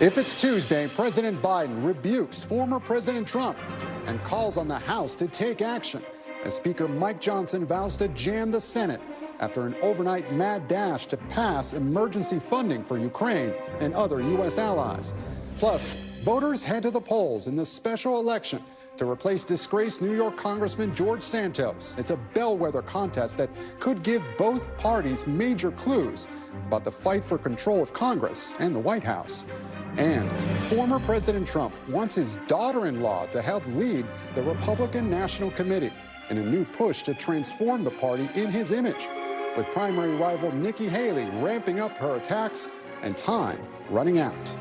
If it's Tuesday, President Biden rebukes former President Trump and calls on the House to take action as Speaker Mike Johnson vows to jam the Senate after an overnight mad dash to pass emergency funding for Ukraine and other U.S. allies. Plus, voters head to the polls in the special election to replace disgraced New York Congressman George Santos. It's a bellwether contest that could give both parties major clues about the fight for control of Congress and the White House. And former President Trump wants his daughter-in-law to help lead the Republican National Committee in a new push to transform the party in his image, with primary rival Nikki Haley ramping up her attacks and time running out.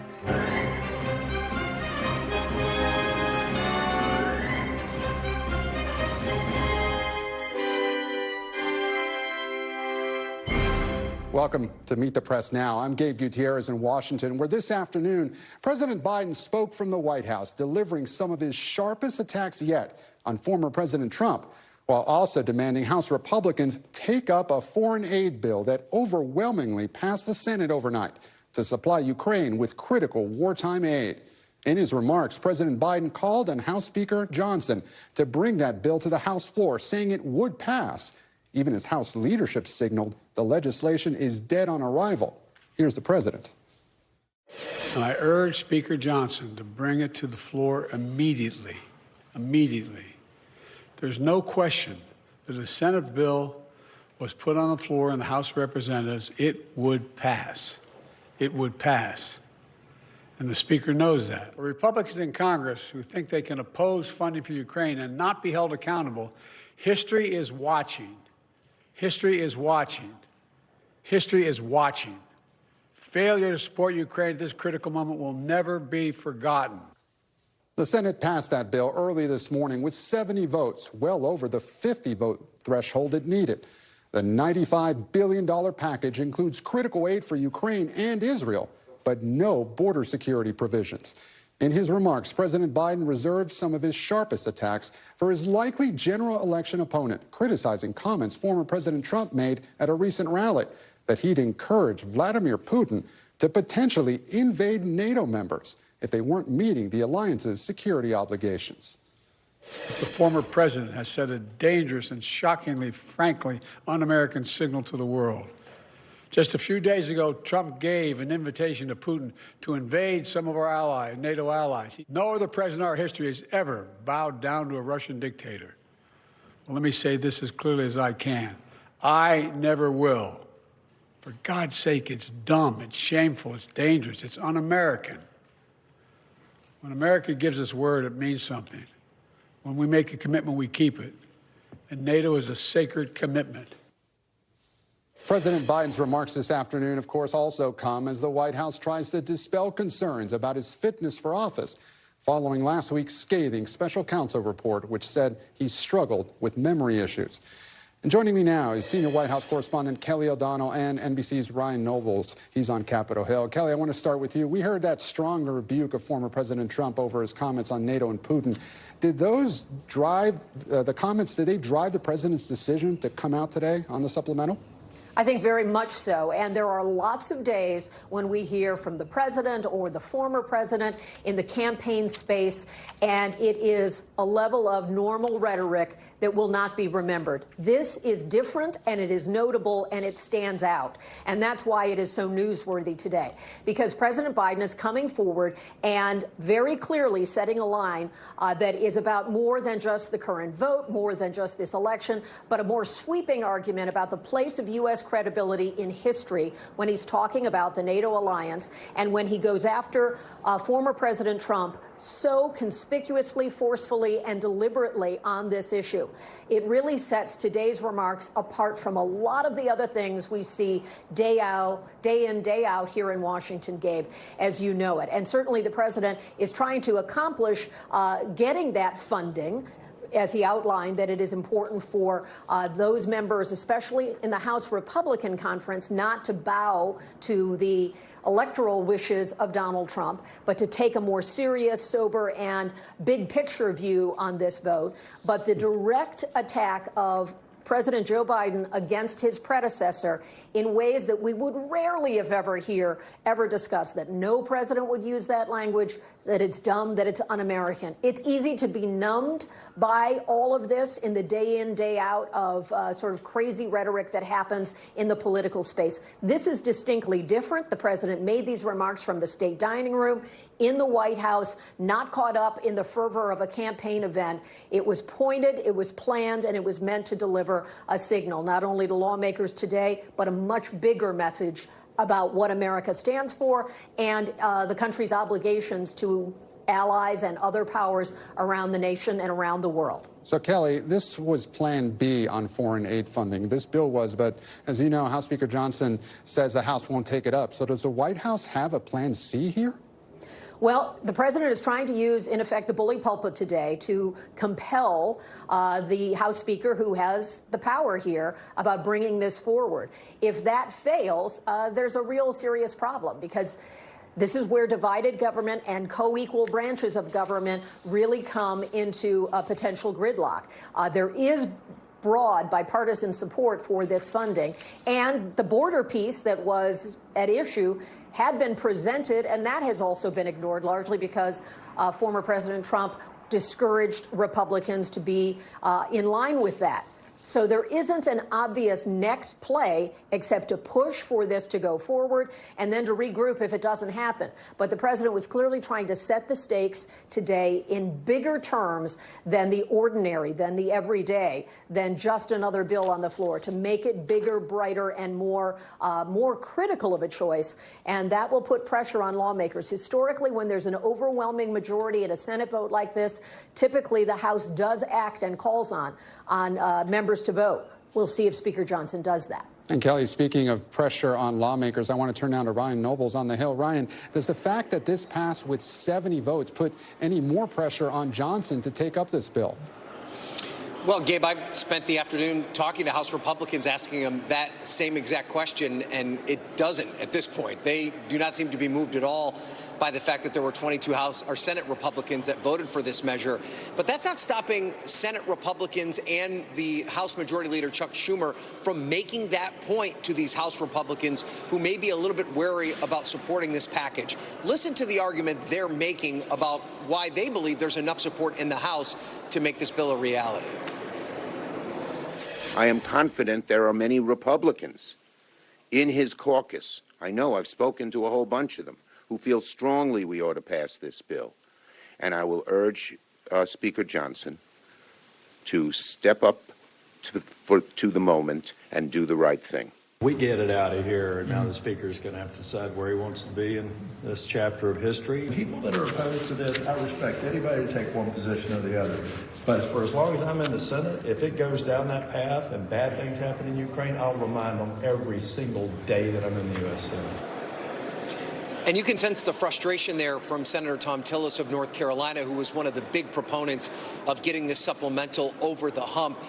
Welcome to Meet the Press Now. I'm Gabe Gutierrez in Washington, where this afternoon, President Biden spoke from the White House, delivering some of his sharpest attacks yet on former President Trump, while also demanding House Republicans take up a foreign aid bill that overwhelmingly passed the Senate overnight to supply Ukraine with critical wartime aid. In his remarks, President Biden called on House Speaker Johnson to bring that bill to the House floor, saying it would pass, even as House leadership signaled the legislation is dead on arrival. Here's the president. And I urge Speaker Johnson to bring it to the floor immediately. Immediately. There's no question that if the Senate bill was put on the floor in the House of Representatives, it would pass. It would pass. And the Speaker knows that. The Republicans in Congress who think they can oppose funding for Ukraine and not be held accountable, history is watching. History is watching. History is watching. Failure to support Ukraine at this critical moment will never be forgotten. The Senate passed that bill early this morning with 70 votes, well over the 50-vote threshold it needed. The $95 billion package includes critical aid for Ukraine and Israel, but no border security provisions. In his remarks, President Biden reserved some of his sharpest attacks for his likely general election opponent, criticizing comments former President Trump made at a recent rally that he'd encourage Vladimir Putin to potentially invade NATO members if they weren't meeting the alliance's security obligations. The former president has sent a dangerous and shockingly, frankly, un-American signal to the world. Just a few days ago, Trump gave an invitation to Putin to invade some of our allies, NATO allies. No other president in our history has ever bowed down to a Russian dictator. Well, let me say this as clearly as I can. I never will. For God's sake, it's dumb, it's shameful, it's dangerous, it's un-American. When America gives its word, it means something. When we make a commitment, we keep it. And NATO is a sacred commitment. President Biden's remarks this afternoon, of course, also come as the White House tries to dispel concerns about his fitness for office following last week's scathing special counsel report, which said he struggled with memory issues. And joining me now is senior White House correspondent Kelly O'Donnell and NBC's Ryan Nobles. He's on Capitol Hill. Kelly, I want to start with you. We heard that strong rebuke of former President Trump over his comments on NATO and Putin. Did those drive the comments, did they drive the president's decision to come out today on the supplemental? I think very much so. And there are lots of days when we hear from the president or the former president in the campaign space, and it is a level of normal rhetoric that will not be remembered. This is different, and it is notable, and it stands out. And that's why it is so newsworthy today, because President Biden is coming forward and very clearly setting a line that is about more than just the current vote, more than just this election, but a more sweeping argument about the place of U.S. credibility in history when he's talking about the NATO alliance and when he goes after former President Trump so conspicuously, forcefully, and deliberately on this issue. It really sets today's remarks apart from a lot of the other things we see day in, day out here in Washington, Gabe, as you know it. And certainly the president is trying to accomplish getting that funding, as he outlined, that it is important for those members, especially in the House Republican conference, not to bow to the electoral wishes of Donald Trump, but to take a more serious, sober, and big picture view on this vote. But the direct attack of President Joe Biden against his predecessor in ways that we would rarely, if ever, ever discuss, that no president would use that language, that it's dumb, that it's un-American. It's easy to be numbed by all of this in the day in, day out of sort of crazy rhetoric that happens in the political space. This is distinctly different. The president made these remarks from the state dining room in the White House, not caught up in the fervor of a campaign event. It was pointed, it was planned, and it was meant to deliver a signal, not only to lawmakers today, but a much bigger message about what America stands for and the country's obligations to allies and other powers around the nation and around the world. So, Kelly, this was Plan B on foreign aid funding. This bill was, but as you know, House Speaker Johnson says the House won't take it up. So does the White House have a Plan C here? Well, the president is trying to use, in effect, the bully pulpit today to compel the House Speaker, who has the power here, about bringing this forward. If that fails, there's a real serious problem, because this is where divided government and co-equal branches of government really come into a potential gridlock. There is broad bipartisan support for this funding, and the border piece that was at issue had been presented, and that has also been ignored, largely because former President Trump discouraged Republicans to be in line with that. So there isn't an obvious next play except to push for this to go forward and then to regroup if it doesn't happen. But the president was clearly trying to set the stakes today in bigger terms than the ordinary, than the everyday, than just another bill on the floor, to make it bigger, brighter, and more critical of a choice. And that will put pressure on lawmakers. Historically, when there's an overwhelming majority in a Senate vote like this, typically the House does act and calls on members to vote. We'll see if Speaker Johnson does that. And Kelly, speaking of pressure on lawmakers, I want to turn now to Ryan Nobles on the Hill. Ryan, does the fact that this passed with 70 votes put any more pressure on Johnson to take up this bill? Well, Gabe, I spent the afternoon talking to House Republicans, asking them that same exact question, and it doesn't at this point. They do not seem to be moved at all by the fact that there were 22 House or Senate Republicans that voted for this measure. But that's not stopping Senate Republicans and the House Majority Leader Chuck Schumer from making that point to these House Republicans who may be a little bit wary about supporting this package. Listen to the argument they're making about why they believe there's enough support in the House to make this bill a reality. I am confident there are many Republicans in his caucus. I know, I've spoken to a whole bunch of them, who feel strongly we ought to pass this bill. And I will urge Speaker Johnson to step up to the moment and do the right thing. We get it out of here, and now the Speaker's going to have to decide where he wants to be in this chapter of history. People that are opposed to this, I respect anybody to take one position or the other. But for as long as I'm in the Senate, if it goes down that path and bad things happen in Ukraine, I'll remind them every single day that I'm in the U.S. Senate. And you can sense the frustration there from Senator Thom Tillis of North Carolina, who was one of the big proponents of getting this supplemental over the hump.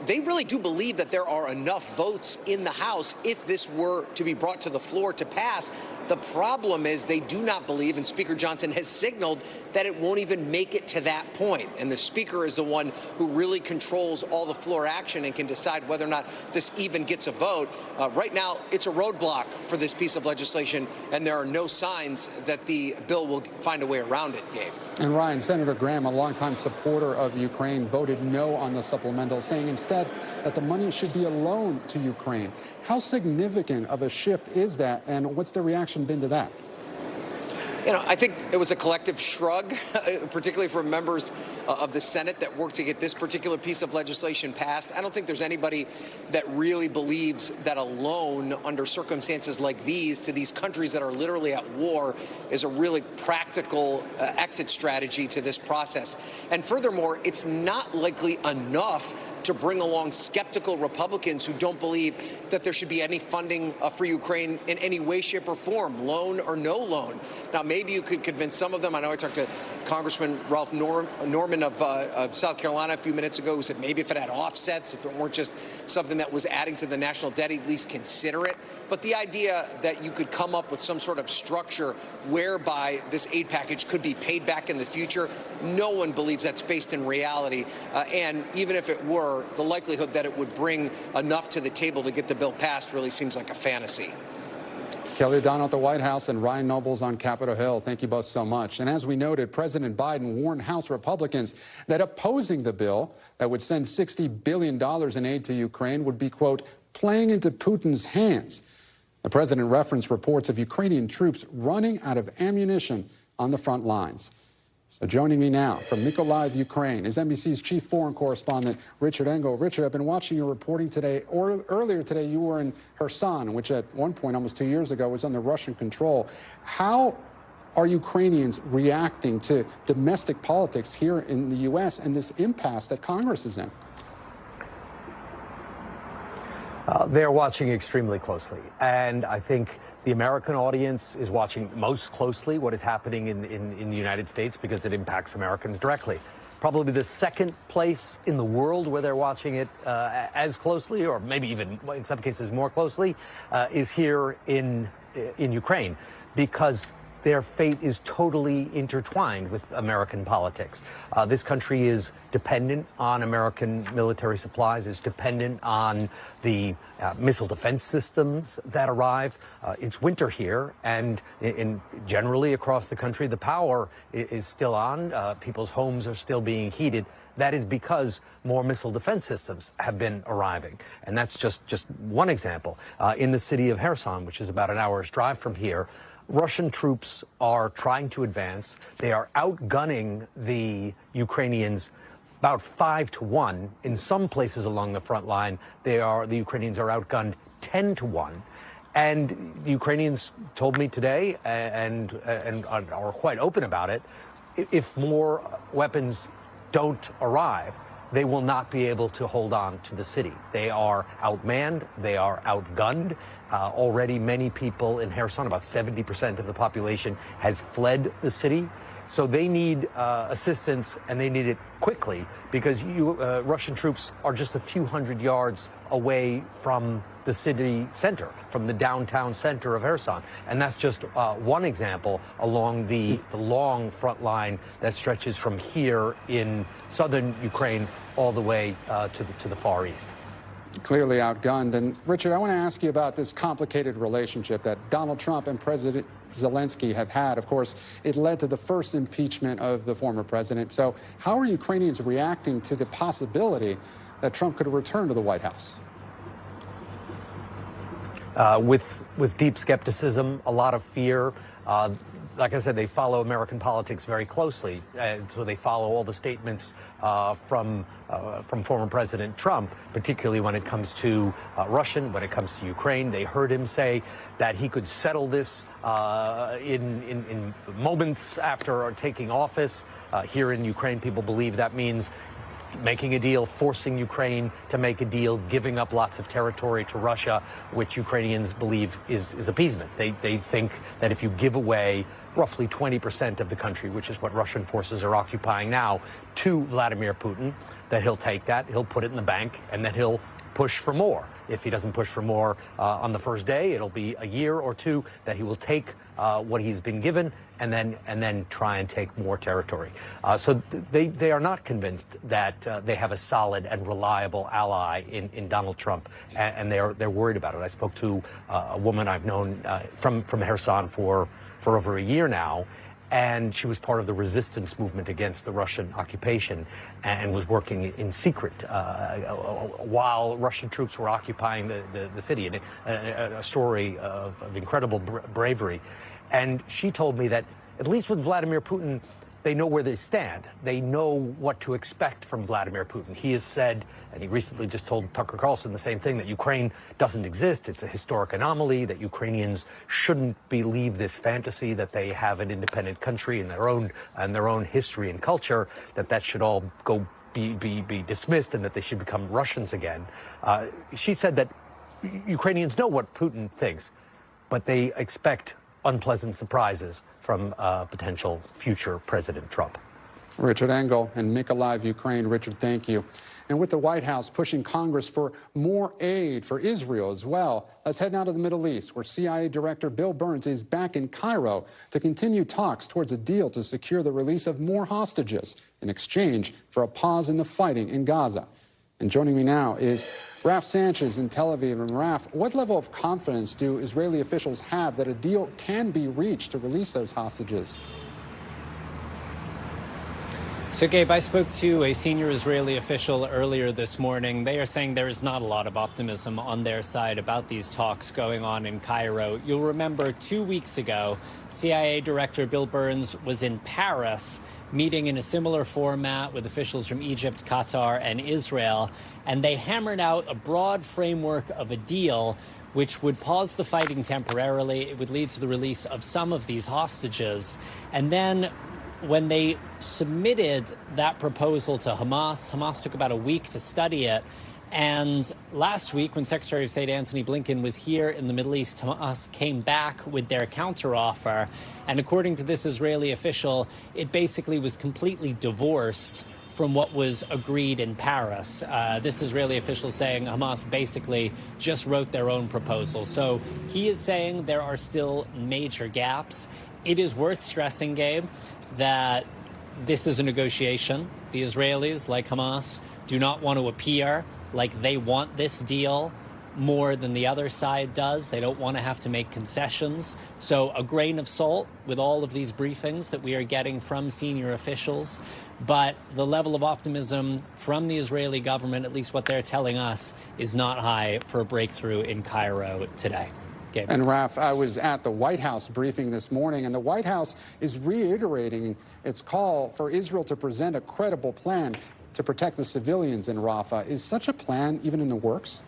They really do believe that there are enough votes in the House if this were to be brought to the floor to pass. The problem is they do not believe, and Speaker Johnson has signaled, that it won't even make it to that point. And the Speaker is the one who really controls all the floor action and can decide whether or not this even gets a vote. Right now, it's a roadblock for this piece of legislation, and there are no signs that the bill will find a way around it, Gabe. And Ryan, Senator Graham, a longtime supporter of Ukraine, voted no on the supplemental, saying instead that the money should be a loan to Ukraine. How significant of a shift is that, and what's the reaction been to that? You know, I think it was a collective shrug, particularly from members of the Senate that worked to get this particular piece of legislation passed. I don't think there's anybody that really believes that a loan under circumstances like these to these countries that are literally at war is a really practical exit strategy to this process. And furthermore, it's not likely enough to bring along skeptical Republicans who don't believe that there should be any funding for Ukraine in any way, shape, or form, loan or no loan. Now, maybe you could convince some of them. I know I talked to Congressman Ralph Norman of South Carolina a few minutes ago, who said maybe if it had offsets, if it weren't just something that was adding to the national debt, he'd at least consider it. But the idea that you could come up with some sort of structure whereby this aid package could be paid back in the future, no one believes that's based in reality. And even if it were, war, the likelihood that it would bring enough to the table to get the bill passed really seems like a fantasy. Kelly O'Donnell at the White House and Ryan Nobles on Capitol Hill. Thank you both so much. And as we noted, President Biden warned House Republicans that opposing the bill that would send $60 billion in aid to Ukraine would be, quote, playing into Putin's hands. The president referenced reports of Ukrainian troops running out of ammunition on the front lines. So joining me now from Mykolaiv, Ukraine, is NBC's chief foreign correspondent, Richard Engel. Richard, I've been watching your reporting today. Earlier today, you were in Kherson, which at one point, almost 2 years ago, was under Russian control. How are Ukrainians reacting to domestic politics here in the U.S. and this impasse that Congress is in? They're watching extremely closely. And I think the American audience is watching most closely what is happening in the United States because it impacts Americans directly. Probably the second place in the world where they're watching it as closely, or maybe even in some cases more closely, is here in Ukraine, because their fate is totally intertwined with American politics. This country is dependent on American military supplies, is dependent on the missile defense systems that arrive. It's winter here, and generally across the country, the power is still on. People's homes are still being heated. That is because more missile defense systems have been arriving. And that's just one example. In the city of Kherson, which is about an hour's drive from here, Russian troops are trying to advance. They are outgunning the Ukrainians about 5-1. In some places along the front line, the Ukrainians are outgunned 10-1. And the Ukrainians told me today, and are quite open about it, if more weapons don't arrive, they will not be able to hold on to the city. They are outmanned. They are outgunned. Already many people in Kherson, about 70% of the population, has fled the city. So they need assistance, and they need it quickly, because Russian troops are just a few hundred yards away from the city center, from the downtown center of Kherson. And that's just one example along the long front line that stretches from here in southern Ukraine all the way to the Far East. Clearly outgunned. And Richard, I want to ask you about this complicated relationship that Donald Trump and President Zelensky have had. Of course, it led to the first impeachment of the former president. So how are Ukrainians reacting to the possibility that Trump could return to the White House? With deep skepticism, a lot of fear. Like I said, they follow American politics very closely, so they follow all the statements from former President Trump, particularly when it comes to when it comes to Ukraine. They heard him say that he could settle this in moments after taking office. Here in Ukraine, people believe that means making a deal, forcing Ukraine to make a deal, giving up lots of territory to Russia, which Ukrainians believe is appeasement. They think that if you give away roughly 20% of the country, which is what Russian forces are occupying now, to Vladimir Putin, that he'll take that, he'll put it in the bank, and then he'll push for more. If he doesn't push for more on the first day, it'll be a year or two that he will take what he's been given and then try and take more territory. So they are not convinced that they have a solid and reliable ally in Donald Trump, and they're worried about it. I spoke to a woman I've known from Kherson for over a year now, and she was part of the resistance movement against the Russian occupation and was working in secret while Russian troops were occupying the city, and a story of incredible bravery. And she told me that, at least with Vladimir Putin, they know where they stand. They know what to expect from Vladimir Putin. He has said, and he recently just told Tucker Carlson the same thing, that Ukraine doesn't exist. It's a historic anomaly, that Ukrainians shouldn't believe this fantasy that they have an independent country and their own history and culture, that should all be dismissed, and that they should become Russians again. She said that Ukrainians know what Putin thinks, but they expect unpleasant surprises from potential future President Trump. Richard Engel in Mykolaiv, Ukraine. Richard, thank you. And with the White House pushing Congress for more aid for Israel as well, let's head now to the Middle East, where CIA Director Bill Burns is back in Cairo to continue talks towards a deal to secure the release of more hostages in exchange for a pause in the fighting in Gaza. And joining me now is Raf Sanchez in Tel Aviv. And Raf, what level of confidence do Israeli officials have that a deal can be reached to release those hostages? So, Gabe, I spoke to a senior Israeli official earlier this morning. They are saying there is not a lot of optimism on their side about these talks going on in Cairo. You'll remember 2 weeks ago, CIA Director Bill Burns was in Paris meeting in a similar format with officials from Egypt, Qatar, and Israel, and they hammered out a broad framework of a deal which would pause the fighting temporarily. It would lead to the release of some of these hostages. And then when they submitted that proposal to Hamas took about a week to study it. And last week, when Secretary of State Antony Blinken was here in the Middle East, Hamas came back with their counteroffer. And according to this Israeli official, it basically was completely divorced from what was agreed in Paris. This Israeli official saying Hamas basically just wrote their own proposal. So he is saying there are still major gaps. It is worth stressing, Gabe, that this is a negotiation. The Israelis, like Hamas, do not want to appear like they want this deal more than the other side does. They don't want to have to make concessions. So a grain of salt with all of these briefings that we are getting from senior officials. But the level of optimism from the Israeli government, at least what they're telling us, is not high for a breakthrough in Cairo today. Gabe. And Raf, I was at the White House briefing this morning, and the White House is reiterating its call for Israel to present a credible plan to protect the civilians in Rafah. Is such a plan even in the works?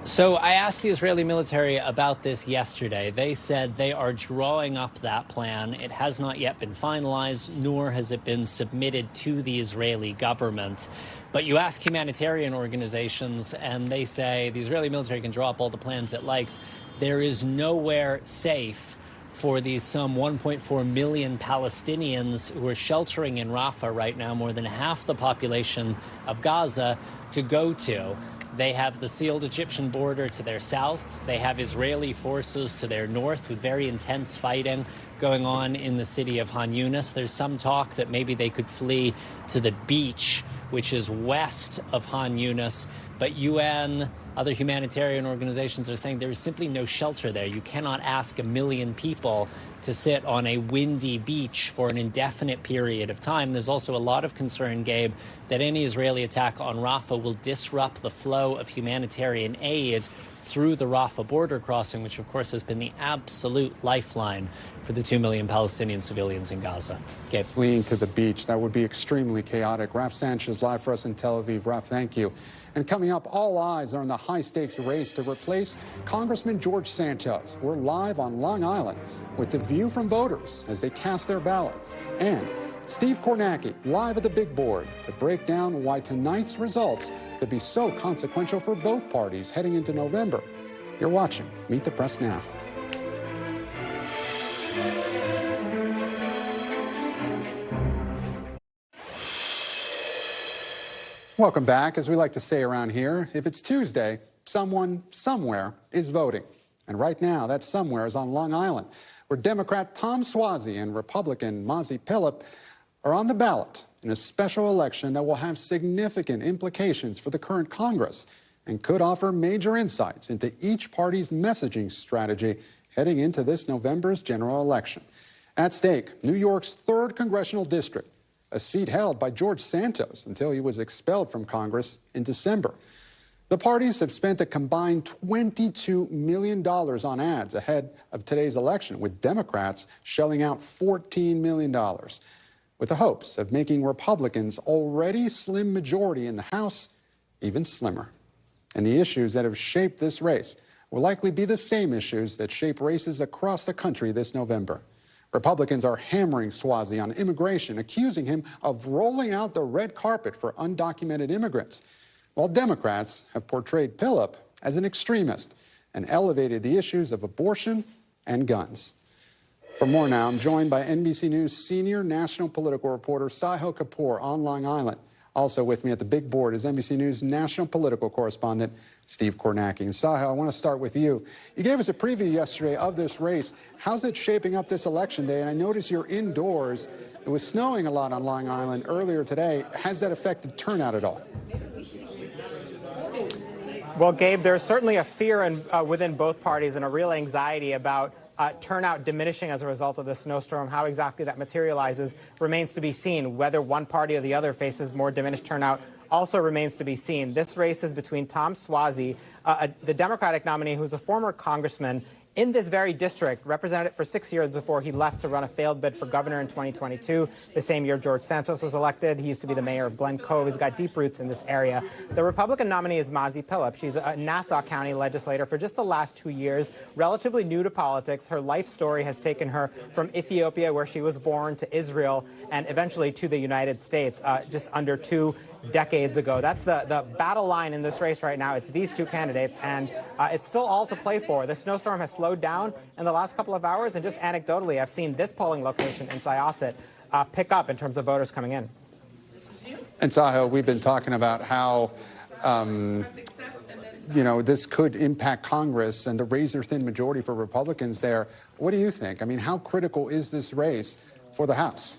So I asked the Israeli military about this yesterday. They said they are drawing up that plan. It has not yet been finalized, nor has it been submitted to the Israeli government. But you ask humanitarian organizations, and they say the Israeli military can draw up all the plans it likes. There is nowhere safe for these some 1.4 million Palestinians who are sheltering in Rafah right now, more than half the population of Gaza, to go to. They have the sealed Egyptian border to their south. They have Israeli forces to their north with very intense fighting going on in the city of Han Yunis. There's some talk that maybe they could flee to the beach, which is west of Han Yunis. But UN, other humanitarian organizations are saying there is simply no shelter there. You cannot ask 1 million people to sit on a windy beach for an indefinite period of time. There's also a lot of concern, Gabe, that any Israeli attack on Rafah will disrupt the flow of humanitarian aid through the Rafah border crossing, which, of course, has been the absolute lifeline for the 2 million Palestinian civilians in Gaza. Gabe. Fleeing to the beach, that would be extremely chaotic. Raf Sanchez live for us in Tel Aviv. Raf, thank you. And coming up, all eyes are on the high-stakes race to replace Congressman George Santos. We're live on Long Island with the view from voters as they cast their ballots. And Steve Kornacki live at the big board to break down why tonight's results could be so consequential for both parties heading into November. You're watching Meet the Press Now. Welcome back. As we like to say around here, if it's Tuesday, someone somewhere is voting. And right now, that somewhere is on Long Island, where Democrat Tom Suozzi and Republican Mazi Phillips are on the ballot in a special election that will have significant implications for the current Congress and could offer major insights into each party's messaging strategy heading into this November's general election. At stake, New York's 3rd congressional district, a seat held by George Santos until he was expelled from Congress in December. The parties have spent a combined $22 million on ads ahead of today's election, with Democrats shelling out $14 million, with the hopes of making Republicans' already slim majority in the House even slimmer. And the issues that have shaped this race will likely be the same issues that shape races across the country this November. Republicans are hammering Suozzi on immigration, accusing him of rolling out the red carpet for undocumented immigrants, while Democrats have portrayed Phillips as an extremist and elevated the issues of abortion and guns. For more now, I'm joined by NBC News senior national political reporter Saiho Kapoor on Long Island. Also with me at the big board is NBC News national political correspondent Steve Kornacki. And Sahil, I want to start with you. You gave us a preview yesterday of this race. How's it shaping up this election day? And I notice you're indoors. It was snowing a lot on Long Island earlier today. Has that affected turnout at all? Well, Gabe, there's certainly a fear within both parties and a real anxiety about turnout diminishing as a result of the snowstorm. How exactly that materializes remains to be seen. Whether one party or the other faces more diminished turnout also remains to be seen. This race is between Tom Suozzi, the Democratic nominee who's a former congressman in this very district, represented it for 6 years before he left to run a failed bid for governor in 2022, the same year George Santos was elected. He used to be the mayor of Glen Cove. He's got deep roots in this area. The Republican nominee is Mazi Phillips. She's a Nassau County legislator for just the last 2 years, relatively new to politics. Her life story has taken her from Ethiopia, where she was born, to Israel, and eventually to the United States just under 2 decades ago. That's the battle line in this race right now. It's these two candidates, and it's still all to play for. The snowstorm has slowed down in the last couple of hours, and just anecdotally, I've seen this polling location in Syosset pick up in terms of voters coming in. And Sahil, we've been talking about how this could impact Congress and the razor-thin majority for Republicans there. What do you think? I mean, how critical is this race for the House?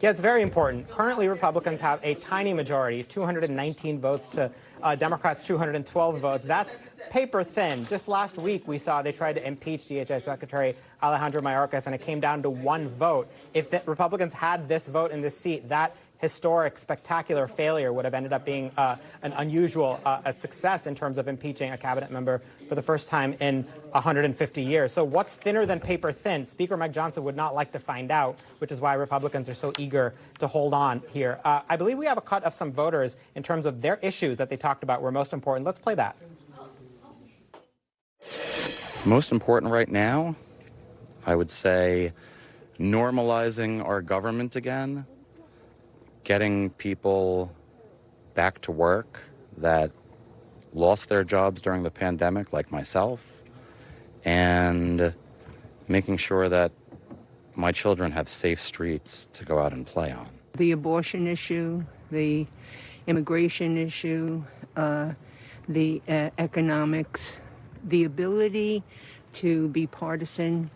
Yeah, it's very important. Currently, Republicans have a tiny majority, 219 votes to Democrats' 212 votes. That's paper thin. Just last week, we saw they tried to impeach DHS Secretary Alejandro Mayorkas, and it came down to 1 vote. If the Republicans had this vote in this seat, that historic, spectacular failure would have ended up being an unusual success in terms of impeaching a cabinet member for the first time in 150 years. So what's thinner than paper thin? Speaker Mike Johnson would not like to find out, which is why Republicans are so eager to hold on here. I believe we have a cut of some voters in terms of their issues that they talked about were most important. Let's play that. Most important right now, I would say normalizing our government again, getting people back to work that lost their jobs during the pandemic, like myself, and making sure that my children have safe streets to go out and play on. The abortion issue, the immigration issue, the economics, the ability to be partisan,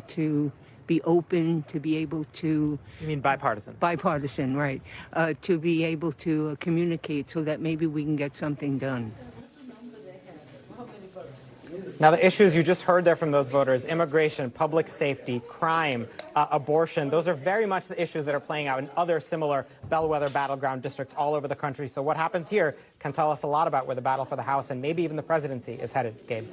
to be open, to be able to... You mean bipartisan? Bipartisan, right. To be able to communicate so that maybe we can get something done. Now, the issues you just heard there from those voters, immigration, public safety, crime, abortion, those are very much the issues that are playing out in other similar bellwether battleground districts all over the country. So what happens here can tell us a lot about where the battle for the House and maybe even the presidency is headed, Gabe.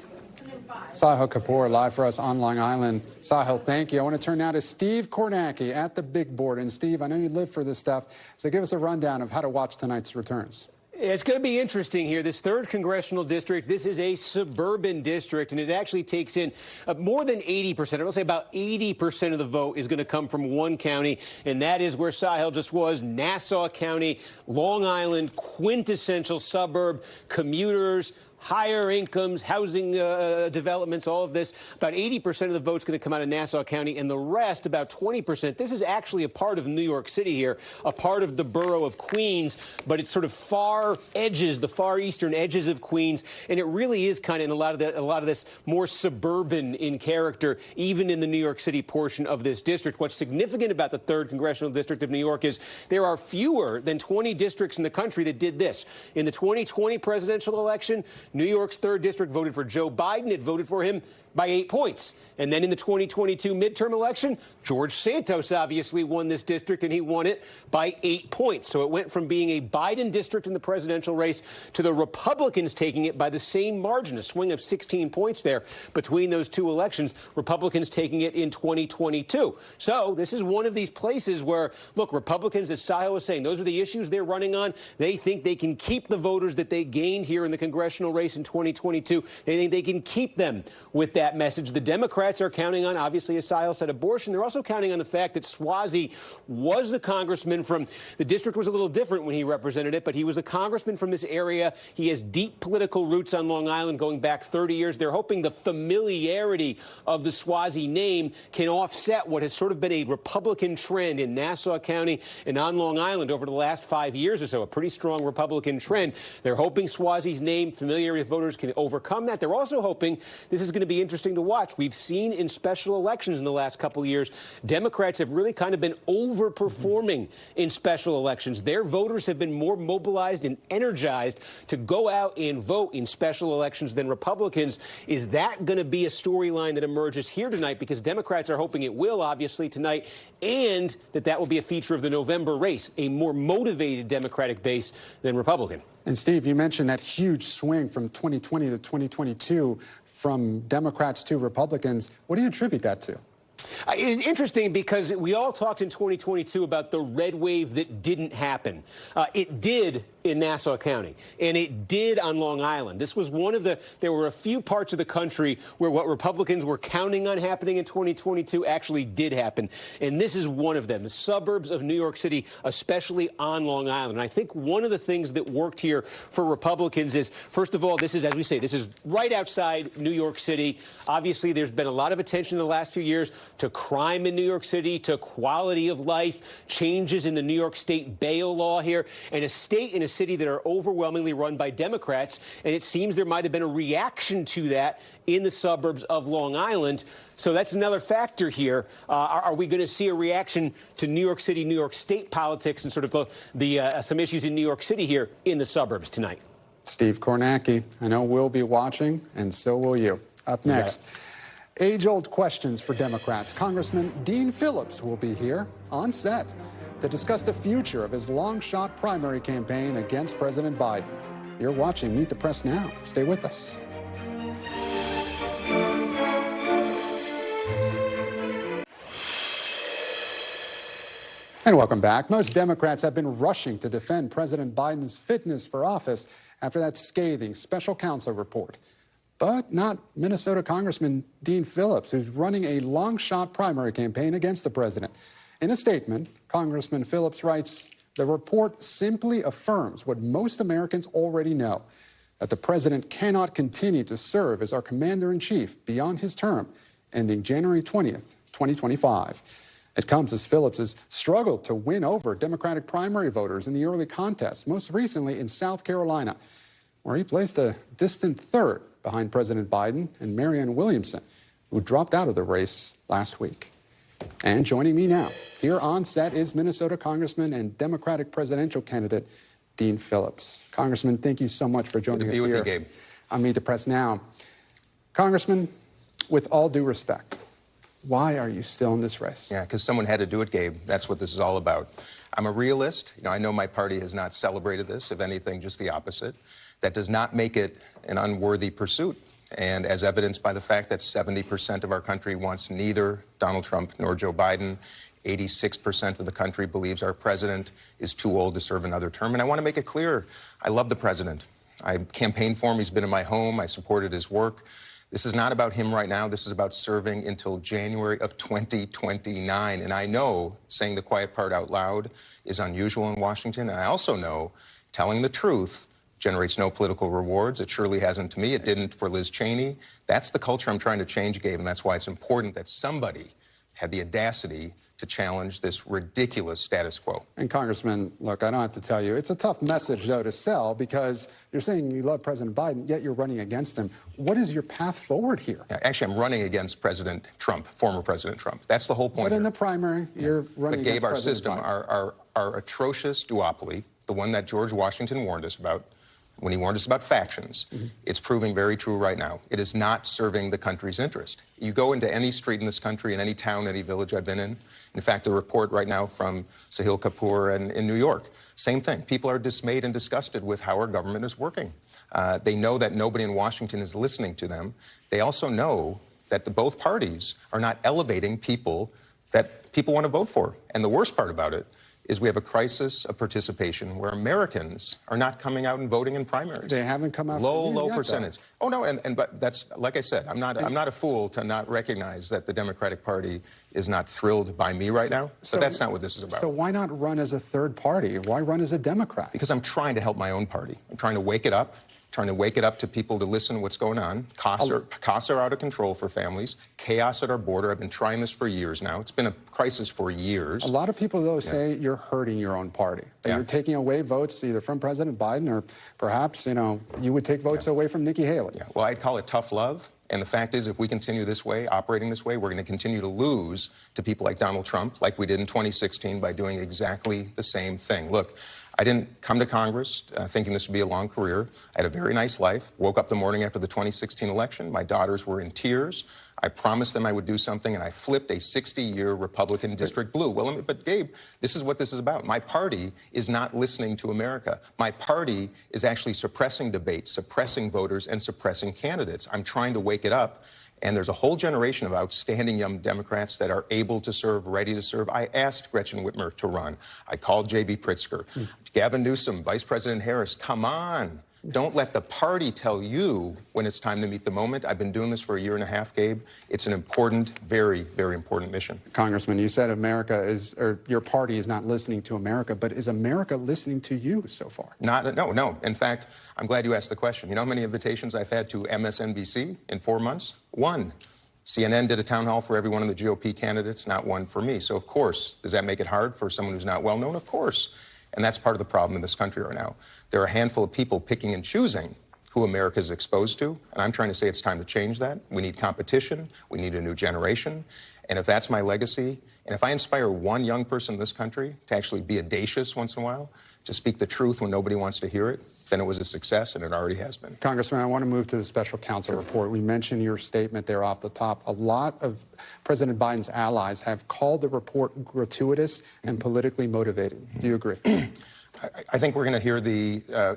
Sahil Kapoor, live for us on Long Island. Sahil, thank you. I want to turn now to Steve Kornacki at the big board. And Steve, I know you live for this stuff, so give us a rundown of how to watch tonight's returns. It's going to be interesting here. This 3rd congressional district, this is a suburban district, and it actually takes in more than 80%. I will say about 80% of the vote is going to come from one county, and that is where Sahil just was, Nassau County, Long Island, quintessential suburb, commuters, higher incomes, housing developments, all of this. About 80% of the vote's going to come out of Nassau County, and the rest, about 20%. This is actually a part of New York City here, a part of the borough of Queens, but it's sort of far edges, the far eastern edges of Queens, and it really is kind of in a lot of this more suburban in character, even in the New York City portion of this district. What's significant about the 3rd congressional district of New York is there are fewer than 20 districts in the country that did this. In the 2020 presidential election, New York's 3rd district voted for Joe Biden. It voted for him by 8 points. And then in the 2022 midterm election, George Santos obviously won this district, and he won it by 8 points. So it went from being a Biden district in the presidential race to the Republicans taking it by the same margin, a swing of 16 points there between those two elections, Republicans taking it in 2022. So this is one of these places where, look, Republicans, as Sahil was saying, those are the issues they're running on. They think they can keep the voters that they gained here in the congressional race in 2022. They think they can keep them with that that message. The Democrats are counting on, obviously, as Sile said, abortion. They're also counting on the fact that Suozzi was the congressman from, the district was a little different when he represented it, but he was a congressman from this area. He has deep political roots on Long Island going back 30 years. They're hoping the familiarity of the Suozzi name can offset what has sort of been a Republican trend in Nassau County and on Long Island over the last 5 years or so, a pretty strong Republican trend. They're hoping Suozzi's name, familiarity with voters, can overcome that. They're also hoping, this is going to be interesting to watch, we've seen in special elections in the last couple of years, Democrats have really kind of been overperforming in special elections. Their voters have been more mobilized and energized to go out and vote in special elections than Republicans. Is that going to be a storyline that emerges here tonight? Because Democrats are hoping it will, obviously, tonight, and that will be a feature of the November race, a more motivated Democratic base than Republican. And Steve, you mentioned that huge swing from 2020 to 2022 from Democrats to Republicans. What do you attribute that to? It's interesting because we all talked in 2022 about the red wave that didn't happen. It did in Nassau County, and it did on Long Island. This was one of there were a few parts of the country where what Republicans were counting on happening in 2022 actually did happen, and this is one of them, the suburbs of New York City, especially on Long Island. And I think one of the things that worked here for Republicans is, first of all, this is, as we say, this is right outside New York City. Obviously, there's been a lot of attention in the last few years to crime in New York City, to quality of life, changes in the New York State bail law here, and a state and a city that are overwhelmingly run by Democrats. And it seems there might have been a reaction to that in the suburbs of Long Island. So that's another factor here. Are we going to see a reaction to New York City, New York State politics and sort of some issues in New York City here in the suburbs tonight? Steve Kornacki, I know we'll be watching, and so will you. Up next, age-old questions for Democrats. Congressman Dean Phillips will be here on set to discuss the future of his long-shot primary campaign against President Biden. You're watching Meet the Press Now. Stay with us. And welcome back. Most Democrats have been rushing to defend President Biden's fitness for office after that scathing special counsel report. But not Minnesota Congressman Dean Phillips, who's running a long-shot primary campaign against the president. In a statement, Congressman Phillips writes, "The report simply affirms what most Americans already know, that the president cannot continue to serve as our commander-in-chief beyond his term, ending January 20th, 2025. It comes as Phillips has struggled to win over Democratic primary voters in the early contests, most recently in South Carolina, where he placed a distant third behind President Biden and Marianne Williamson, who dropped out of the race last week. And joining me now, here on set, is Minnesota Congressman and Democratic presidential candidate Dean Phillips. Congressman, thank you so much for joining us here on Meet the Press Now. Congressman, with all due respect, why are you still in this race? Yeah, because someone had to do it, Gabe. That's what this is all about. I'm a realist. I know my party has not celebrated this, if anything, just the opposite. That does not make it an unworthy pursuit. And as evidenced by the fact that 70% of our country wants neither Donald Trump nor Joe Biden, 86% of the country believes our president is too old to serve another term. And I want to make it clear, I love the president. I campaigned for him. He's been in my home. I supported his work. This is not about him right now. This is about serving until January of 2029. And I know saying the quiet part out loud is unusual in Washington. And I also know telling the truth generates no political rewards. It surely hasn't to me. It didn't for Liz Cheney. That's the culture I'm trying to change, Gabe, and that's why it's important that somebody had the audacity to challenge this ridiculous status quo. And Congressman, look, I don't have to tell you, it's a tough message, though, to sell, because you're saying you love President Biden, yet you're running against him. What is your path forward here? Actually, I'm running against President Trump, former President Trump. That's the whole point. But in the primary, you're running against Gabe, our President system, Biden. our atrocious duopoly, the one that George Washington warned us about, when he warned us about factions, it's proving very true right now. It is not serving the country's interest. You go into any street in this country, in any town, any village I've been in fact, a report right now from Sahil Kapoor in New York, same thing. People are dismayed and disgusted with how our government is working. They know that nobody in Washington is listening to them. They also know that both parties are not elevating people that people want to vote for. And the worst part about it is we have a crisis of participation where Americans are not coming out and voting in primaries. They haven't come out. Low percentage. Oh no, but that's, like I said, I'm not a fool to not recognize that the Democratic Party is not thrilled by me right now. But that's not what this is about. So why not run as a third party? Why run as a Democrat? Because I'm trying to help my own party. I'm trying to wake it up. Trying to wake it up to people to listen to what's going on. Costs are out of control for families. Chaos at our border. I've been trying this for years now. It's been a crisis for years. A lot of people, though, say you're hurting your own party. That you're taking away votes either from President Biden or perhaps, you would take votes away from Nikki Haley. Yeah. Well, I'd call it tough love. And the fact is, if we continue this way, operating this way, we're going to continue to lose to people like Donald Trump, like we did in 2016 by doing exactly the same thing. Look, I didn't come to Congress thinking this would be a long career. I had a very nice life. Woke up the morning after the 2016 election. My daughters were in tears. I promised them I would do something, and I flipped a 60-year Republican district blue. Well, but Gabe, this is what this is about. My party is not listening to America. My party is actually suppressing debate, suppressing voters, and suppressing candidates. I'm trying to wake it up. And there's a whole generation of outstanding young Democrats that are able to serve, ready to serve. I asked Gretchen Whitmer to run. I called J.B. Pritzker. Gavin Newsom, Vice President Harris, come on. Don't let the party tell you when it's time to meet the moment. I've been doing this for a year and a half, Gabe. It's an important, very, very important mission. Congressman, you said your party is not listening to America, but is America listening to you so far? No. In fact, I'm glad you asked the question. You know how many invitations I've had to MSNBC in 4 months? One. CNN did a town hall for every one of the GOP candidates, not one for me. So, of course, does that make it hard for someone who's not well known? Of course. And that's part of the problem in this country right now. There are a handful of people picking and choosing who America is exposed to, and I'm trying to say it's time to change that. We need competition. We need a new generation. And if that's my legacy, and if I inspire one young person in this country to actually be audacious once in a while, to speak the truth when nobody wants to hear it, then it was a success, and it already has been. Congressman, I want to move to the special counsel report. We mentioned your statement there off the top. A lot of President Biden's allies have called the report gratuitous and politically motivated. Do you agree? I think we're going to hear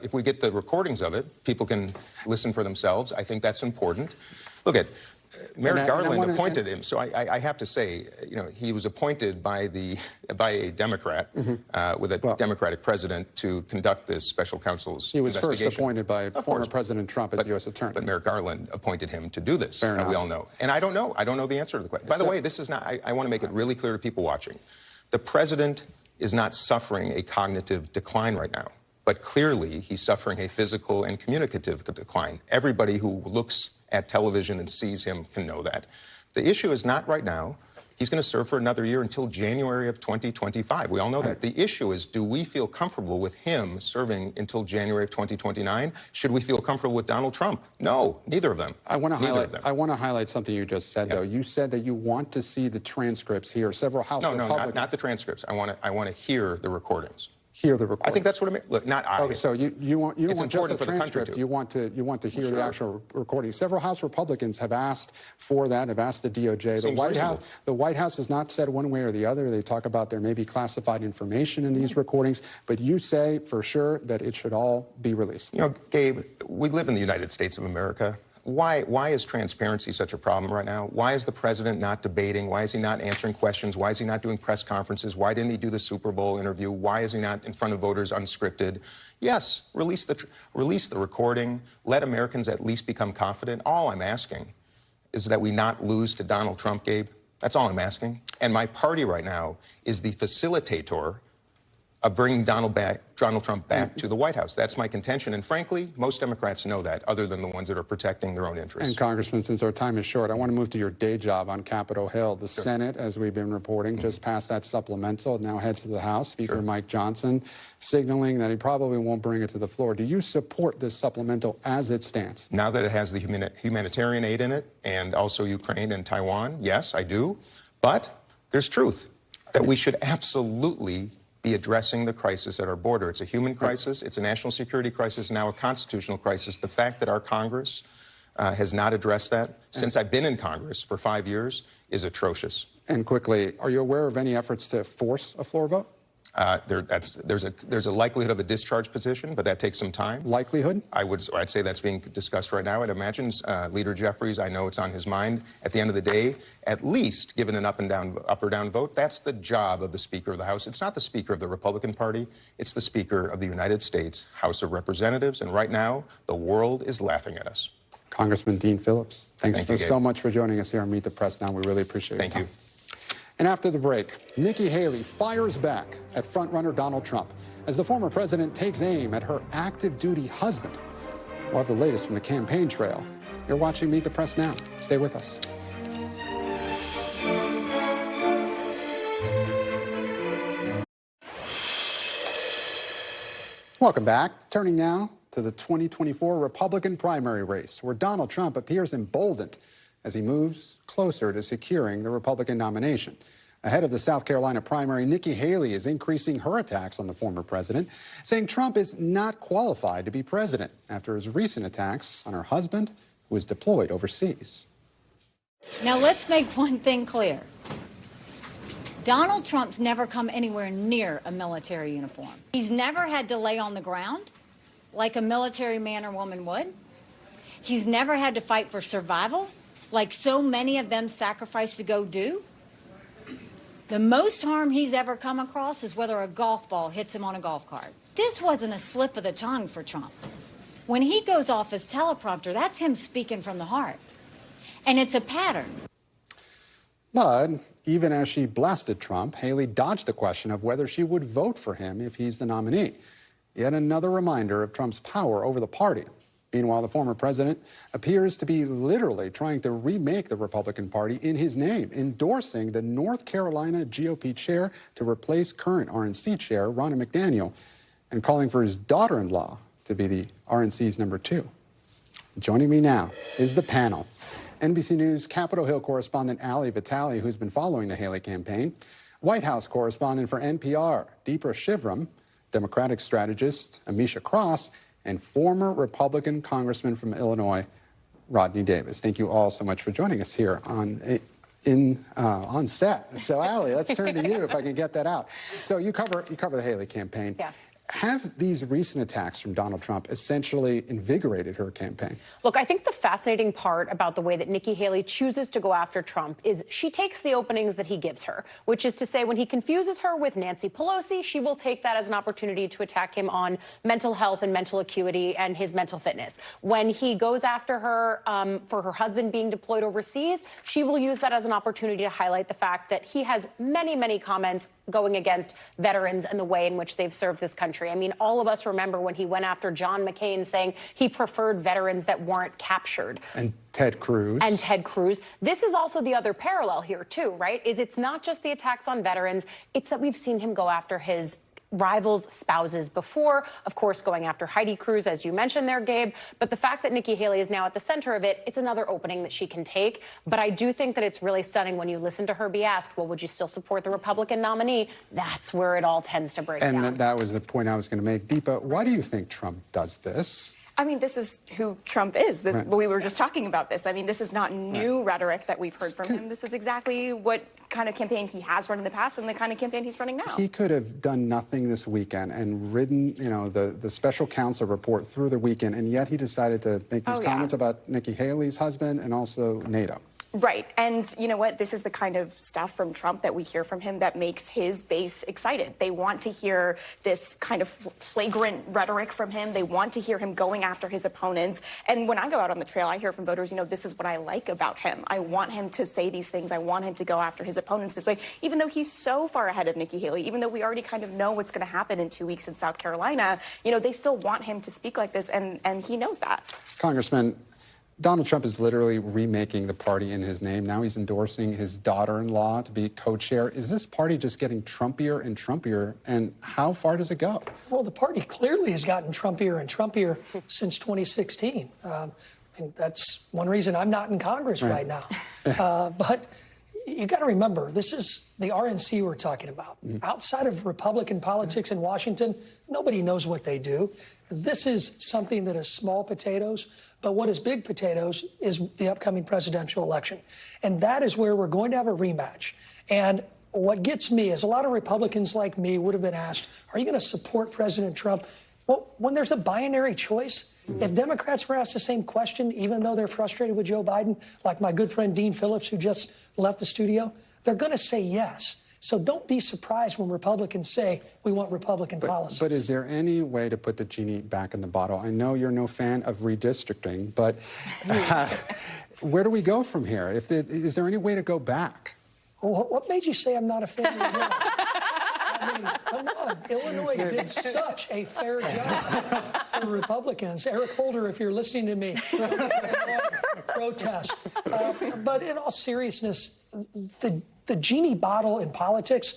if we get the recordings of it, people can listen for themselves. I think that's important. Look at Merrick Garland appointed him, so I have to say, he was appointed by a Democrat with a Democratic president to conduct this special counsel's investigation. He was first appointed by former President Trump as U.S. Attorney. But Merrick Garland appointed him to do this. Fair enough. We all know. And I don't know. I don't know the answer to the question. By the way, this is not. I want to make it really clear to people watching. The president is not suffering a cognitive decline right now, but clearly he's suffering a physical and communicative decline. Everybody who looks at television and sees him can know that. The issue is not right now. He's going to serve for another year until January of 2025. We all know that. The issue is, do we feel comfortable with him serving until January of 2029? Should we feel comfortable with Donald Trump? No, neither of them. I want to highlight something you just said, though. You said that you want to see the transcripts here. Several House Republicans... No, not the transcripts. I want to hear the recordings. Hear the recording. I think that's what I mean. Look, not I. Okay, so you don't want just the transcript. You want to hear the actual recording. Several House Republicans have asked for that. Have asked the DOJ. The White House has not said one way or the other. They talk about there may be classified information in these recordings, but you say for sure that it should all be released. Gabe, we live in the United States of America. Why is transparency such a problem right now? Why is the president not debating? Why is he not answering questions? Why is he not doing press conferences? Why didn't he do the Super Bowl interview? Why is he not in front of voters unscripted? Yes, release the recording. Let Americans at least become confident. All I'm asking is that we not lose to Donald Trump, Gabe. That's all I'm asking. And my party right now is the facilitator of bringing Donald Trump back to the White House. That's my contention. And frankly, most Democrats know that, other than the ones that are protecting their own interests. And Congressman, since our time is short, I want to move to your day job on Capitol Hill. The Senate, as we've been reporting, just passed that supplemental. It now heads to the House. Speaker Mike Johnson signaling that he probably won't bring it to the floor. Do you support this supplemental as it stands? Now that it has the humanitarian aid in it, and also Ukraine and Taiwan, yes, I do. But there's truth that we should absolutely be addressing the crisis at our border. It's a human crisis, it's a national security crisis, now a constitutional crisis. The fact that our Congress has not addressed that since I've been in Congress for 5 years is atrocious. And quickly, are you aware of any efforts to force a floor vote? There's a likelihood of a discharge petition, but that takes some time. Likelihood? I'd say that's being discussed right now. I'd imagine Leader Jeffries, I know it's on his mind. At the end of the day, at least given an up or down vote, that's the job of the Speaker of the House. It's not the Speaker of the Republican Party. It's the Speaker of the United States House of Representatives. And right now, the world is laughing at us. Congressman Dean Phillips, thanks so much for joining us here on Meet the Press Now. We really appreciate it. Thank you. And after the break, Nikki Haley fires back at frontrunner Donald Trump as the former president takes aim at her active duty husband. We'll have the latest from the campaign trail. You're watching Meet the Press Now. Stay with us. Welcome back. Turning now to the 2024 Republican primary race, where Donald Trump appears emboldened as he moves closer to securing the Republican nomination. Ahead of the South Carolina primary, Nikki Haley is increasing her attacks on the former president, saying Trump is not qualified to be president after his recent attacks on her husband, who is deployed overseas. Now, let's make one thing clear. Donald Trump's never come anywhere near a military uniform. He's never had to lay on the ground like a military man or woman would. He's never had to fight for survival like so many of them sacrificed to go do. The most harm he's ever come across is whether a golf ball hits him on a golf cart. This wasn't a slip of the tongue for Trump. When he goes off his teleprompter, that's him speaking from the heart. And it's a pattern. But even as she blasted Trump, Haley dodged the question of whether she would vote for him if he's the nominee. Yet another reminder of Trump's power over the party. Meanwhile, the former president appears to be literally trying to remake the Republican Party in his name, endorsing the North Carolina GOP chair to replace current RNC chair Ronna McDaniel, and calling for his daughter-in-law to be the RNC's number 2. Joining me now is the panel. NBC News Capitol Hill correspondent Vitali, who's been following the Haley campaign, White House correspondent for NPR, Deepra Shivram, Democratic strategist Ameshia Cross, and former Republican Congressman from Illinois, Rodney Davis. Thank you all so much for joining us here on set. So, Allie, let's turn to you if I can get that out. So you cover the Haley campaign. Yeah. Have these recent attacks from Donald Trump essentially invigorated her campaign? Look, I think the fascinating part about the way that Nikki Haley chooses to go after Trump is she takes the openings that he gives her, which is to say when he confuses her with Nancy Pelosi, she will take that as an opportunity to attack him on mental health and mental acuity and his mental fitness. When he goes after her for her husband being deployed overseas, she will use that as an opportunity to highlight the fact that he has many, many comments going against veterans and the way in which they've served this country. I mean, all of us remember when he went after John McCain, saying he preferred veterans that weren't captured. And Ted Cruz. This is also the other parallel here, too, right? It's not just the attacks on veterans. It's that we've seen him go after his rivals' spouses before, of course, going after Heidi Cruz, as you mentioned there, Gabe. But the fact that Nikki Haley is now at the center of it, it's another opening that she can take. But I do think that it's really stunning when you listen to her be asked, well, would you still support the Republican nominee? That's where it all tends to break down. And that was the point I was going to make. Deepa, why do you think Trump does this? I mean, this is who Trump is. Right. We were just talking about this. I mean, this is not new rhetoric that we've heard from him. This is exactly what kind of campaign he has run in the past and the kind of campaign he's running now. He could have done nothing this weekend and ridden, the special counsel report through the weekend, and yet he decided to make these comments about Nikki Haley's husband and also NATO. Right. And you know what? This is the kind of stuff from Trump that we hear from him that makes his base excited. They want to hear this kind of flagrant rhetoric from him. They want to hear him going after his opponents. And when I go out on the trail, I hear from voters, this is what I like about him. I want him to say these things. I want him to go after his opponents this way, even though he's so far ahead of Nikki Haley, even though we already kind of know what's going to happen in 2 weeks in South Carolina. They still want him to speak like this, and he knows that. Congressman, Donald Trump is literally remaking the party in his name. Now he's endorsing his daughter-in-law to be co-chair. Is this party just getting Trumpier and Trumpier? And how far does it go? Well, the party clearly has gotten Trumpier and Trumpier since 2016. And that's one reason I'm not in Congress right now. But you got to remember, this is the RNC we're talking about. Outside of Republican politics in Washington, nobody knows what they do. This is something that is small potatoes, but what is big potatoes is the upcoming presidential election. And that is where we're going to have a rematch. And what gets me is a lot of Republicans like me would have been asked, are you going to support President Trump? Well, when there's a binary choice, if Democrats were asked the same question, even though they're frustrated with Joe Biden, like my good friend Dean Phillips, who just left the studio, they're going to say yes. So don't be surprised when Republicans say we want Republican policy. But is there any way to put the genie back in the bottle? I know you're no fan of redistricting, but where do we go from here? Is there any way to go back? Well, what made you say I'm not a fan of the I mean, come on. Illinois did such a fair job for Republicans. Eric Holder, if you're listening to me, protest. But in all seriousness, the genie bottle in politics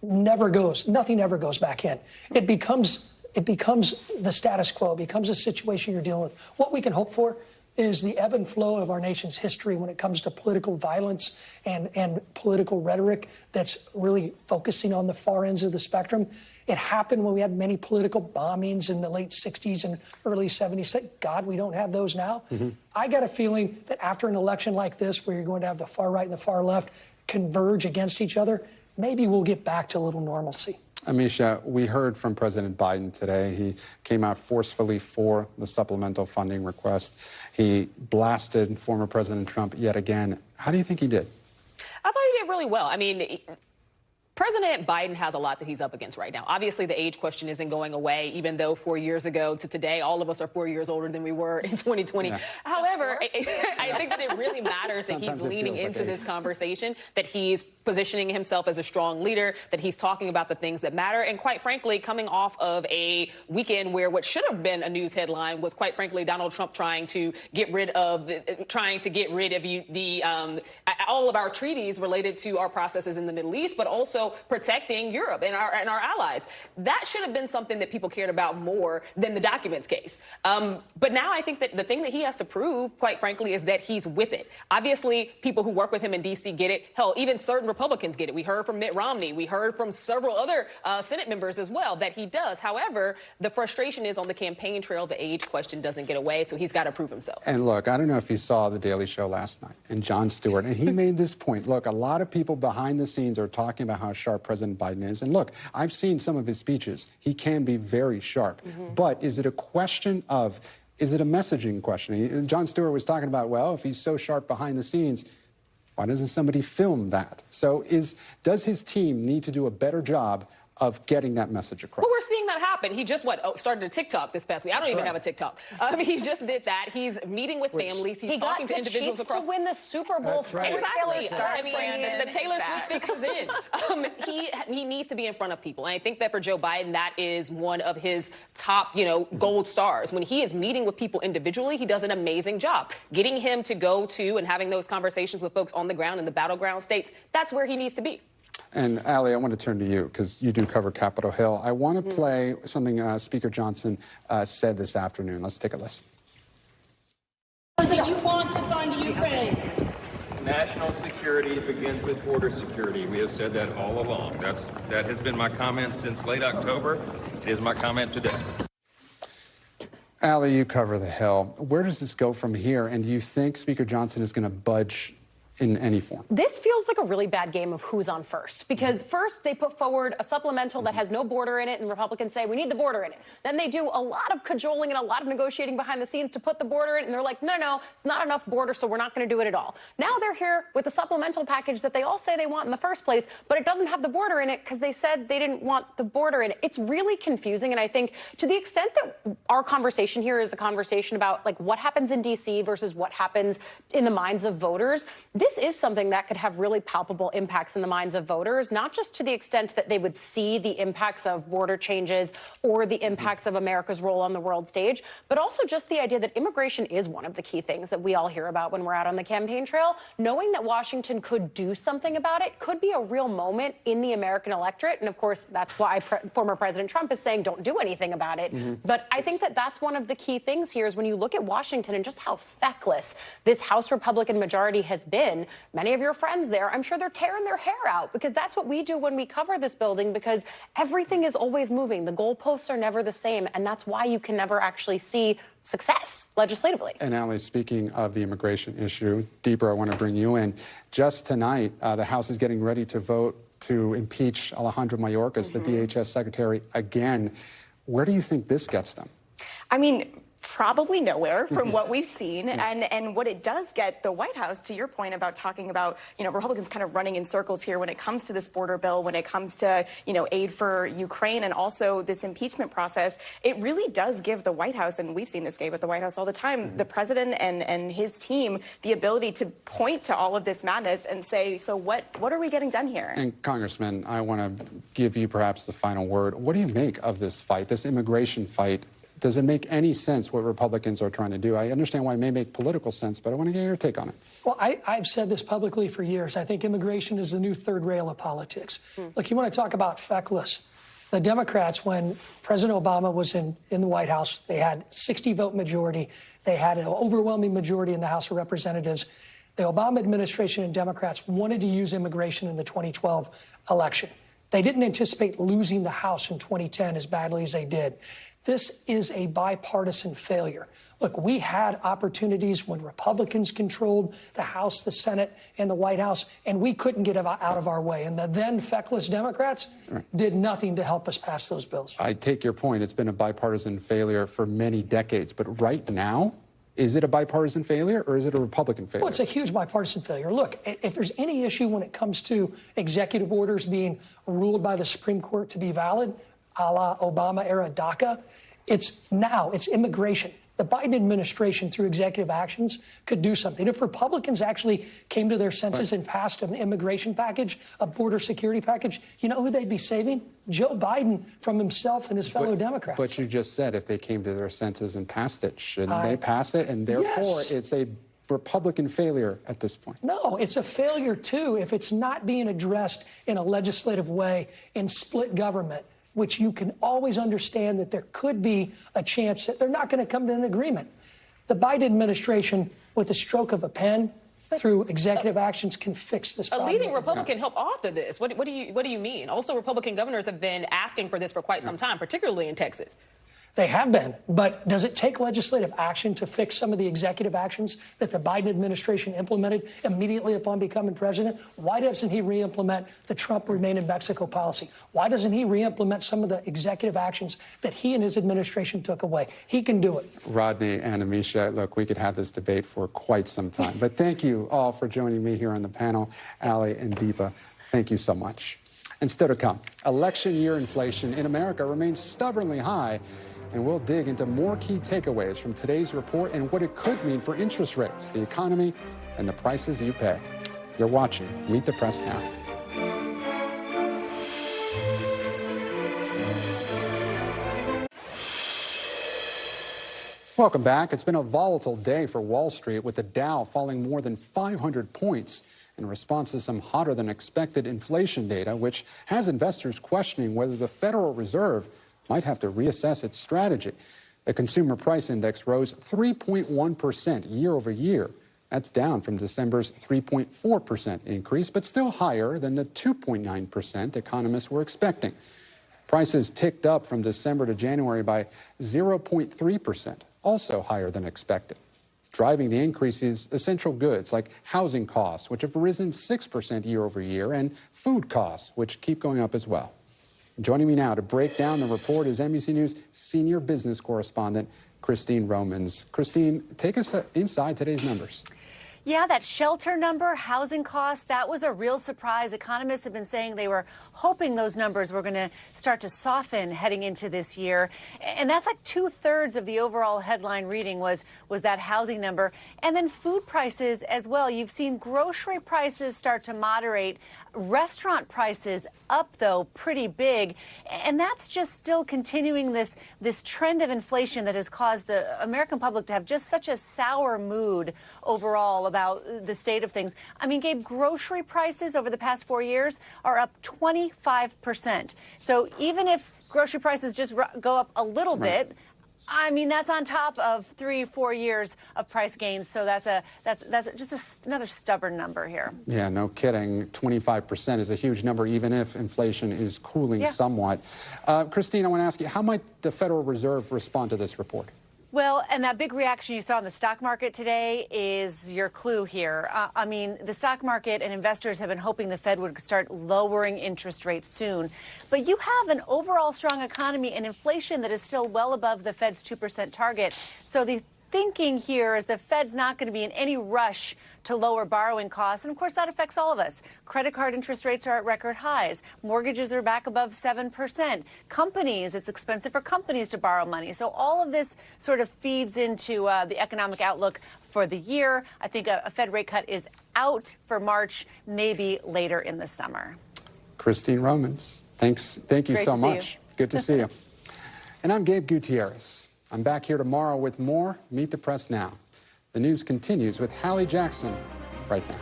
nothing ever goes back in. It becomes the status quo. It becomes a situation you're dealing with. What we can hope for is the ebb and flow of our nation's history when it comes to political violence and political rhetoric that's really focusing on the far ends of the spectrum. It happened when we had many political bombings in the late 60s and early 70s. Thank God we don't have those now. I got a feeling that after an election like this, where you're going to have the far right and the far left converge against each other, maybe we'll get back to a little normalcy. Ameshia, we heard from President Biden today. He came out forcefully for the supplemental funding request. He blasted former President Trump yet again. How do you think he did? I thought he did really well. I mean, President Biden has a lot that he's up against right now. Obviously, the age question isn't going away, even though 4 years ago to today, all of us are 4 years older than we were in 2020. Yeah. However, I think that it really matters that he's leaning into this conversation, that he's positioning himself as a strong leader, that he's talking about the things that matter. And quite frankly, coming off of a weekend where what should have been a news headline was, quite frankly, Donald Trump trying to get rid of all of our treaties related to our processes in the Middle East, but also protecting Europe and our allies. That should have been something that people cared about more than the documents case. But now I think that the thing that he has to prove, quite frankly, is that he's with it. Obviously, people who work with him in D.C. get it. Hell, even certain Republicans get it. We heard from Mitt Romney. We heard from several other Senate members as well that he does. However, the frustration is on the campaign trail. The age question doesn't get away, so he's got to prove himself. And look, I don't know if you saw The Daily Show last night and Jon Stewart, and he made this point. Look, a lot of people behind the scenes are talking about how sharp President Biden is. And look, I've seen some of his speeches. He can be very sharp. But is it a messaging question? Jon Stewart was talking about, well, if he's so sharp behind the scenes, why doesn't somebody film that? So does his team need to do a better job of getting that message across? Well, we're seeing that happen. He just started a TikTok this past week. I don't even have a TikTok. He just did that. He's meeting with families. He's talking to individuals across. To win the Super Bowl. That's right. Exactly. I mean, the Taylor Swift fix is in. He needs to be in front of people, and I think that for Joe Biden, that is one of his top, gold stars. When he is meeting with people individually, he does an amazing job. Getting him to go to and having those conversations with folks on the ground in the battleground states, that's where he needs to be. And, Allie, I want to turn to you because you do cover Capitol Hill. I want to play something Speaker Johnson said this afternoon. Let's take a listen. You want to fund Ukraine. National security begins with border security. We have said that all along. That has been my comment since late October. It is my comment today. Allie, you cover the Hill. Where does this go from here? And do you think Speaker Johnson is going to budge in any form? This feels like a really bad game of who's on first, because first they put forward a supplemental that has no border in it, and Republicans say we need the border in it. Then they do a lot of cajoling and a lot of negotiating behind the scenes to put the border in, and they're like, no, it's not enough border, so we're not going to do it at all. Now they're here with a supplemental package that they all say they want in the first place, but it doesn't have the border in it because they said they didn't want the border in it. It's really confusing, and I think to the extent that our conversation here is a conversation about what happens in D.C. versus what happens in the minds of voters, this is something that could have really palpable impacts in the minds of voters, not just to the extent that they would see the impacts of border changes or the impacts of America's role on the world stage, but also just the idea that immigration is one of the key things that we all hear about when we're out on the campaign trail. Knowing that Washington could do something about it could be a real moment in the American electorate. And of course, that's why former President Trump is saying don't do anything about it. But I think that that's one of the key things here is when you look at Washington and just how feckless this House Republican majority has been. Many of your friends there, I'm sure they're tearing their hair out because that's what we do when we cover this building, because everything is always moving. The goalposts are never the same, and that's why you can never actually see success legislatively. And Allie, speaking of the immigration issue, Deepra, I want to bring you in. Just tonight, the House is getting ready to vote to impeach Alejandro Mayorkas, the DHS secretary, again. Where do you think this gets them? I mean, probably nowhere from what we've seen. And what it does get the White House, to your point about talking about, Republicans kind of running in circles here when it comes to this border bill, when it comes to, aid for Ukraine and also this impeachment process, it really does give the White House, and we've seen this game at the White House all the time, the president and his team, the ability to point to all of this madness and say, so what are we getting done here? And Congressman, I want to give you perhaps the final word. What do you make of this fight, this immigration fight? Does it make any sense what Republicans are trying to do? I understand why it may make political sense, but I want to get your take on it. Well, I've said this publicly for years. I think immigration is the new third rail of politics. Look, you want to talk about feckless. The Democrats, when President Obama was in the White House, they had 60-vote majority. They had an overwhelming majority in the House of Representatives. The Obama administration and Democrats wanted to use immigration in the 2012 election. They didn't anticipate losing the House in 2010 as badly as they did. This is a bipartisan failure. Look, we had opportunities when Republicans controlled the House, the Senate, and the White House, and we couldn't get out of our way. And the then feckless Democrats did nothing to help us pass those bills. I take your point. It's been a bipartisan failure for many decades. But right now, is it a bipartisan failure or is it a Republican failure? Well, it's a huge bipartisan failure. Look, if there's any issue when it comes to executive orders being ruled by the Supreme Court to be valid, a la Obama-era DACA, it's immigration. The Biden administration, through executive actions, could do something. If Republicans actually came to their senses and passed an immigration package, a border security package, you know who they'd be saving? Joe Biden from himself and his fellow Democrats. But you just said if they came to their senses and passed it, shouldn't they pass it? And therefore, it's a Republican failure at this point. No, it's a failure, too, if it's not being addressed in a legislative way in split government, which you can always understand that there could be a chance that they're not going to come to an agreement. The Biden administration, with a stroke of a pen, through executive actions, can fix this problem. A leading Republican helped author this. What do you mean? Also, Republican governors have been asking for this for quite some time, particularly in Texas. They have been, but does it take legislative action to fix some of the executive actions that the Biden administration implemented immediately upon becoming president? Why doesn't he re-implement the Trump remain in Mexico policy? Why doesn't he re-implement some of the executive actions that he and his administration took away? He can do it. Rodney and Ameshia, look, we could have this debate for quite some time, but thank you all for joining me here on the panel. Ali and Deepa, thank you so much. And still to come, election year inflation in America remains stubbornly high. And we'll dig into more key takeaways from today's report and what it could mean for interest rates, the economy, and the prices you pay. You're watching Meet the Press Now. Welcome back. It's been a volatile day for Wall Street, with the Dow falling more than 500 points in response to some hotter than expected inflation data, which has investors questioning whether the Federal Reserve might have to reassess its strategy. The Consumer Price Index rose 3.1% year over year. That's down from December's 3.4% increase, but still higher than the 2.9% economists were expecting. Prices ticked up from December to January by 0.3%, also higher than expected. Driving the increase is essential goods like housing costs, which have risen 6% year over year, and food costs, which keep going up as well. Joining me now to break down the report is NBC News senior business correspondent Christine Romans. Christine, take us inside today's numbers. Yeah, that shelter number, housing costs, that was a real surprise. Economists have been saying they were hoping those numbers were going to start to soften heading into this year. And that's like 2/3 of the overall headline reading was that housing number. And then food prices as well. You've seen grocery prices start to moderate. Restaurant prices up, though, pretty big. And that's just still continuing this trend of inflation that has caused the American public to have just such a sour mood overall about the state of things. I mean, Gabe, grocery prices over the past 4 years are up 25%. So even if grocery prices just go up a little bit, I mean, that's on top of 3-4 years of price gains. So that's just another stubborn number here. Yeah, no kidding. 25% is a huge number, even if inflation is cooling somewhat. Christine, I want to ask you, how might the Federal Reserve respond to this report? Well, and that big reaction you saw in the stock market today is your clue here. I mean, the stock market and investors have been hoping the Fed would start lowering interest rates soon. But you have an overall strong economy and inflation that is still well above the Fed's 2% target. So the thinking here is the Fed's not going to be in any rush to lower borrowing costs. And of course, that affects all of us. Credit card interest rates are at record highs. Mortgages are back above 7%. Companies, it's expensive for companies to borrow money. So all of this sort of feeds into the economic outlook for the year. I think a Fed rate cut is out for March, maybe later in the summer. Christine Romans, thank you Great so to see much. you. Good to see you. And I'm Gabe Gutierrez. I'm back here tomorrow with more Meet the Press Now. The news continues with Hallie Jackson right now.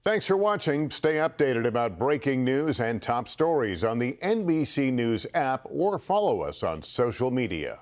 Thanks for watching. Stay updated about breaking news and top stories on the NBC News app or follow us on social media.